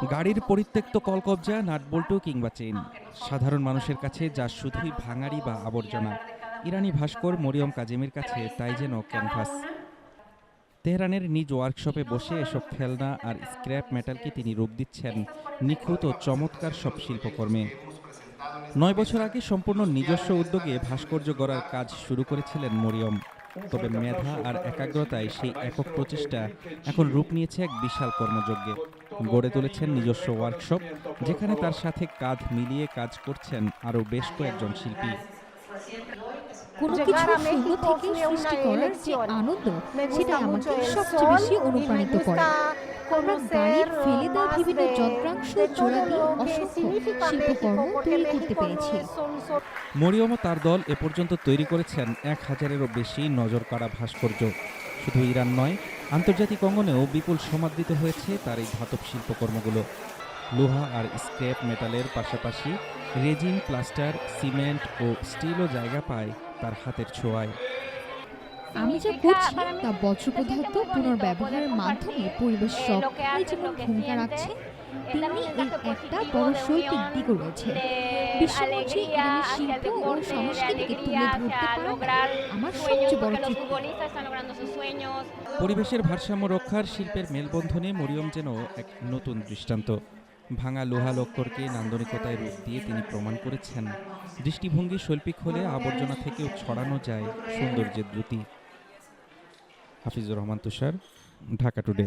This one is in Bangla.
গাড়ির পরিত্যক্ত কলকবজা, নাটবল্টু কিংবা চেইন, সাধারণ মানুষের কাছে যা শুধুই ভাঙাড়ি বা আবর্জনা, ইরানি ভাস্কর মরিয়ম কাজেমির কাছে তাই যেন ক্যানভাস। তেহরানের নিজ ওয়ার্কশপে বসে এসব খেলনা আর স্ক্র্যাপ মেটালকে তিনি রূপ দিচ্ছেন নিখুঁত ও চমৎকার সব শিল্পকর্মে। 9 বছর আগে সম্পূর্ণ নিজস্ব উদ্যোগে ভাস্কর্য গড়ার কাজ শুরু করেছিলেন মরিয়ম। তবে মেধা আর একাগ্রতায় সেই একক প্রচেষ্টা এখন রূপ নিয়েছে এক বিশাল কর্মযজ্ঞে। গড়ে তুলেছেন নিজস্ব ওয়ার্কশপ, যেখানে তার সাথে কাঁধ মিলিয়ে কাজ করছেন আরও বেশ কয়েকজন শিল্পী। কোনো কিছু শূন্য থেকে সৃষ্টি করার যে আনন্দ, সেটা আমাকে সবচেয়ে বেশি অনুপ্রাণিত করে। আমরা গাড়ির ফেলে দেওয়া বিভিন্ন যন্ত্রাংশ জোড়া দিয়ে অসংখ্য শিল্পকর্ম তৈরি করতে পেরেছি। মরিয়ম ও তার দল এ পর্যন্ত তৈরি করেছেন 1000-এরও বেশি নজরকাড়া ভাস্কর্য। শুধু ইরান নয়, আন্তর্জাতিক অঙ্গনেও বিপুল সমাদৃত হয়েছে তার এই ধাতব শিল্পকর্মগুলো। লোহা আর স্ক্র্যাপ মেটালের পাশাপাশি রেজিন, প্লাস্টার, সিমেন্ট ও স্টিলও জায়গা পায় তার হাতের ছোঁয়ায়। আমি যা করছি তা বজ্র পদার্থ পুনর্ব্যবহারের মাধ্যমে পরিবেশ রক্ষায় যেমন ভূমিকা রাখছে, তেমনি এর একটা বড় শৈল্পিক দিকও রয়েছে। বিশ্বমঞ্চে ইরানি শিল্প ও সংস্কৃতিকে তুলে ধরতে পারা আমার সবচেয়ে বড় তৃপ্তি। পরিবেশের ভারসাম্য রক্ষার শিল্পের মেলবন্ধনে মরিয়ম যেন এক নতুন দৃষ্টান্ত। ভাঙা লোহা লক্করকে নান্দনিকতায় রূপ দিয়ে তিনি প্রমাণ করেছেন, দৃষ্টিভঙ্গি শৈল্পিক হলে আবর্জনা থেকেও ছড়ানো যায় সৌন্দর্যের দ্যুতি। হাফিজুর রহমান তুষার, ঢাকা টুডে।